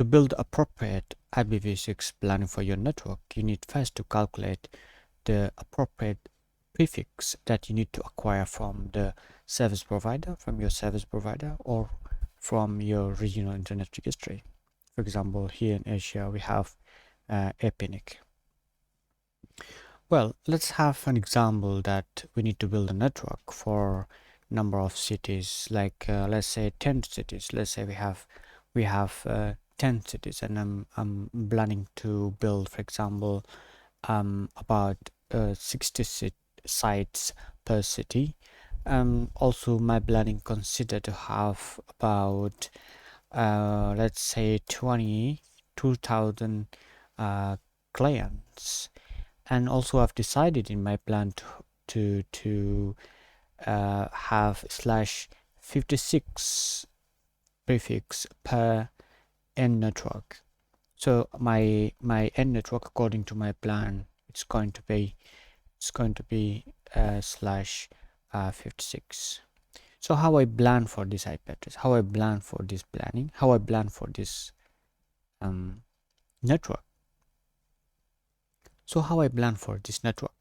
To build appropriate IPv6 planning for your network, you need first to calculate the appropriate prefix that you need to acquire from the service provider, from your service provider, or from your regional internet registry. For example, here in Asia, we have APNIC. Well, let's have an example that we need to build a network for number of cities, like let's say 10 cities. Let's say we have 10 cities, and I'm planning to build, for example, about 60 sites per city. Also, my planning consider to have about let's say 22,000 clients. And also I've decided in my plan to have /56 prefix per end network. So my end network, according to my plan, it's going to be /56. So how I plan for this IP address, how I plan for this planning, how I plan for this network. So how I plan for this network.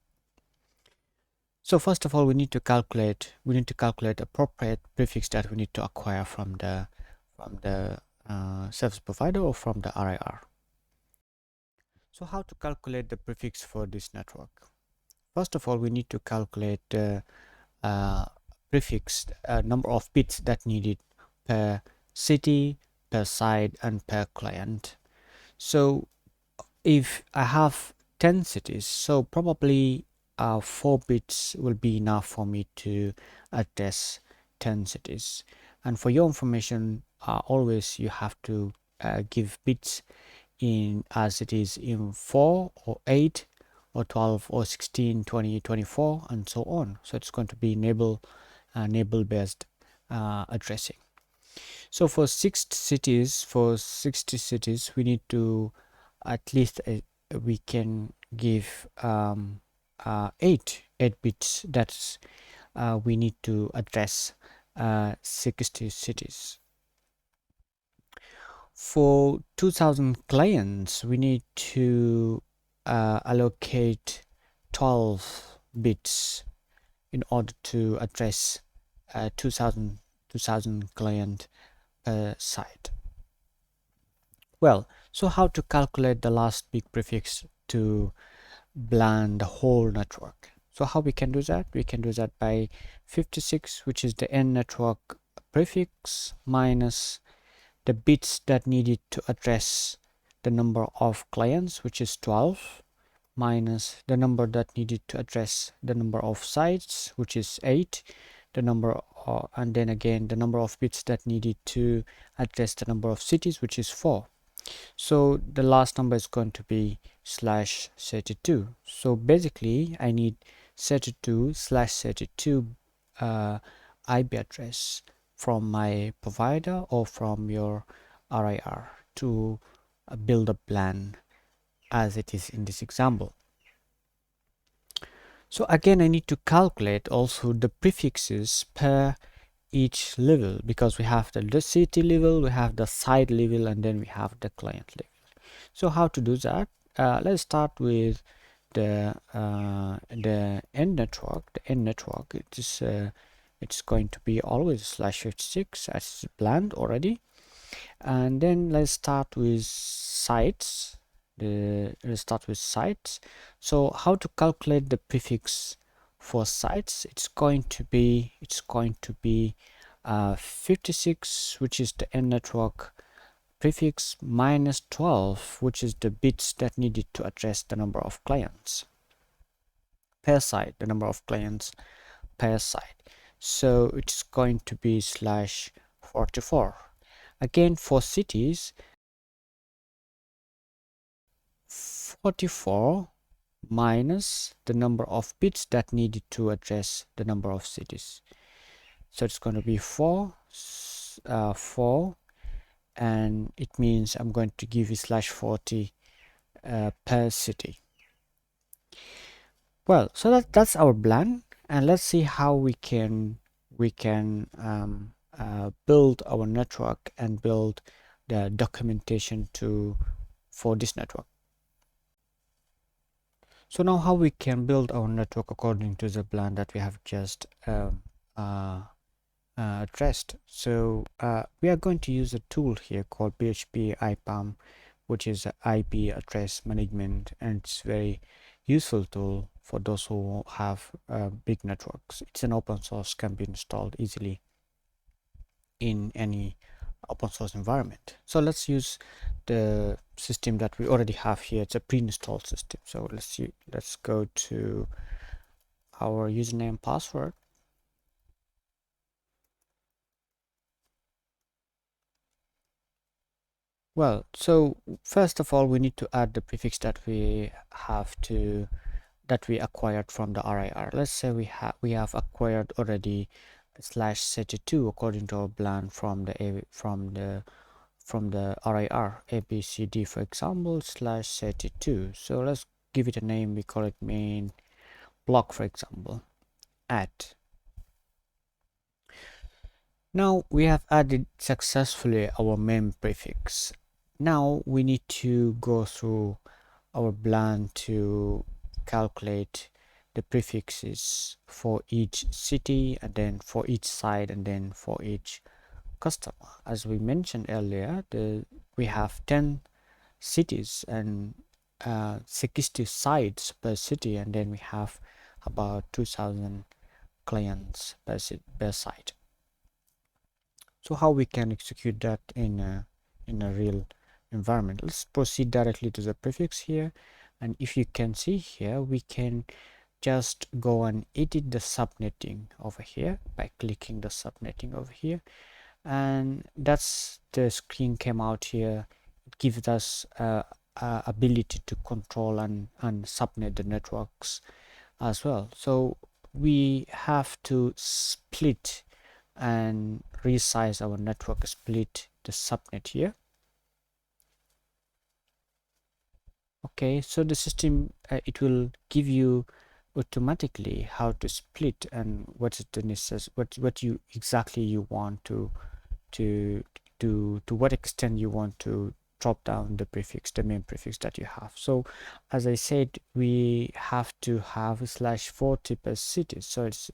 So first of all, we need to calculate appropriate prefix that we need to acquire from the service provider or from the RIR. So how to calculate the prefix for this network? First of all, we need to calculate the prefix number of bits that needed per city, per site, and per client. So if I have 10 cities, so probably 4 bits will be enough for me to address 10 cities. And for your information, always you have to give bits in as it is in 4 or 8 or 12 or 16, 20, 24, and so on. So it's going to be enable based addressing. So for 60 cities, we need to at least we can give 8 bits. That's we need to address 60 cities. For 2,000 clients, we need to allocate 12 bits in order to address 2,000 client per site. Well, so how to calculate the last big prefix to plan the whole network? So how we can do that? We can do that by 56, which is the end network prefix, minus the bits that needed to address the number of clients, which is 12, minus the number that needed to address the number of sites, which is 8, the number and then again the number of bits that needed to address the number of cities, which is 4. So the last number is going to be /32. So basically I need 32/32 IP address from my provider or from your RIR to build a plan as it is in this example. So again, I need to calculate also the prefixes per each level, because we have the city level, we have the site level, and then we have the client level. So how to do that? Let's start with the end network. The end network, it's going to be always /56 as planned already. And then let's start with sites. Let's start with sites. So how to calculate the prefix for sites? It's going to be 56, which is the end network prefix, minus 12, which is the bits that needed to address the number of clients per site, the number of clients per site. So it's going to be /44. Again, for cities, 44 minus the number of bits that needed to address the number of cities. So it's going to be 4, and it means I'm going to give you /40 per city. Well, so that's our plan, and let's see how we can build our network and build the documentation for this network. So now how we can build our network according to the plan that we have just addressed. So we are going to use a tool here called phpipam, which is IP address management, and it's very useful tool for those who have big networks. It's an open source, can be installed easily in any open source environment. So let's use the system that we already have here. It's a pre-installed system. So let's go to our username password. Well, so first of all, we need to add the prefix that we acquired from the RIR. Let's say we have acquired already /32 according to our plan from the RIR ABCD, for example, /32. So let's give it a name. We call it main block, for example. Add. Now we have added successfully our main prefix. Now we need to go through our plan to calculate the prefixes for each city, and then for each site, and then for each customer. As we mentioned earlier, we have 10 cities and 60 sites per city, and then we have about 2000 clients per site. So how we can execute that in a real environment? Let's proceed directly to the prefix here, and if you can see here, we can just go and edit the subnetting over here by clicking the subnetting over here, and that's the screen came out here. It gives us ability to control and subnet the networks as well. So we have to split and resize our network, split the subnet here. Okay, so the system it will give you automatically how to split and what's the what you exactly you want to what extent you want to drop down the prefix, the main prefix that you have. So as I said, we have to have /40 per city, so it's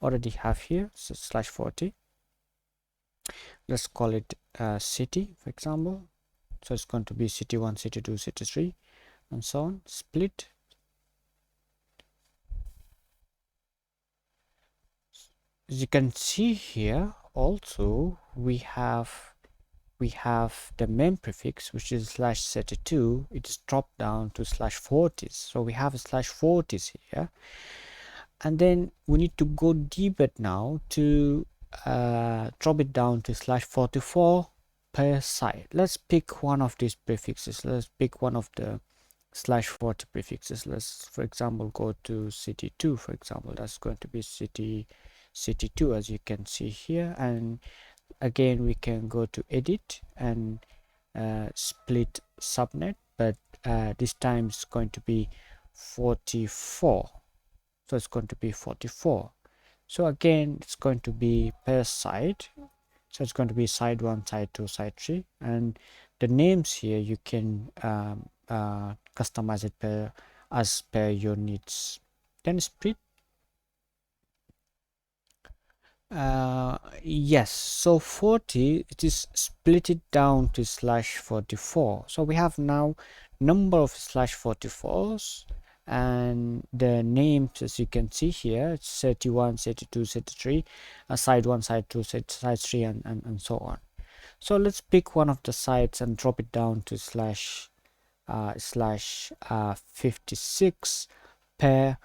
already have here, so /40. Let's call it city, for example. So it's going to be city 1, city 2, city 3, and so on. Split. As you can see here, also we have the main prefix, which is /32. It is dropped down to /40s. So we have a /40s here, and then we need to go deeper now to drop it down to /44 per site. Let's pick one of these prefixes. Let's pick one of the /40 prefixes. Let's, for example, go to city 2, for example. That's going to be city 2, as you can see here, and again we can go to edit and split subnet, but this time it's going to be 44. So it's going to be 44. So again, it's going to be per site. So it's going to be site 1, site 2, site 3, and the names here you can customize it as per your needs. Then split. Yes, so 40, it is split it down to /44. So we have now number of /44s, and the names, as you can see here, it's 31, 32, 33, side 1, side 2, side 3, and so on. So let's pick one of the sites and drop it down to /56 per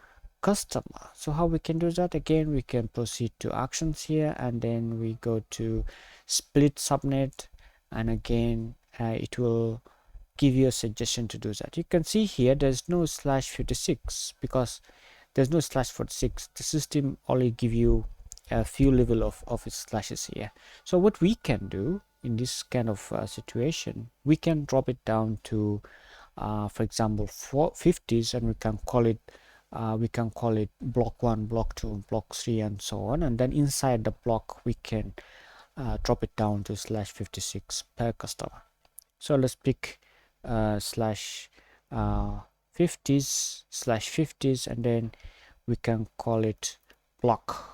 customer. So how we can do that? Again, we can proceed to actions here, and then we go to split subnet, and again it will give you a suggestion to do that. You can see here there's no /56 because there's no /46. The system only give you a few level of its slashes here. So what we can do in this kind of situation, we can drop it down to for example 50s, and we can call it block 1, block 2, block 3, and so on, and then inside the block we can drop it down to /56 per customer. So let's pick slash 50s slash 50s, and then we can call it block.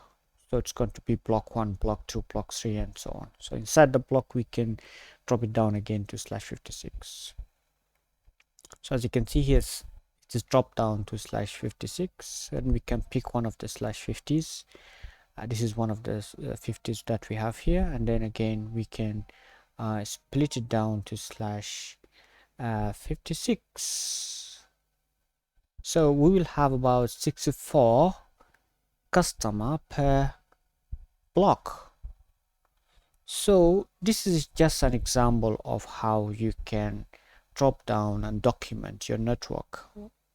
So it's going to be block 1, block 2, block 3, and so on. So inside the block we can drop it down again to slash 56. So as you can see here, it is dropped down to slash 56, and we can pick one of the slash 50s. This is one of the 50s that we have here, and then again we can split it down to slash 56. So we will have about 64 customer per block. So this is just an example of how you can drop down and document your network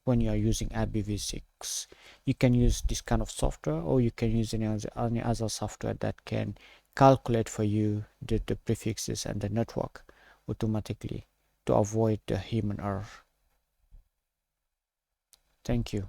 when you are using IPv6. You can use this kind of software, or you can use any other software that can calculate for you the prefixes and the network automatically to avoid the human error. Thank you.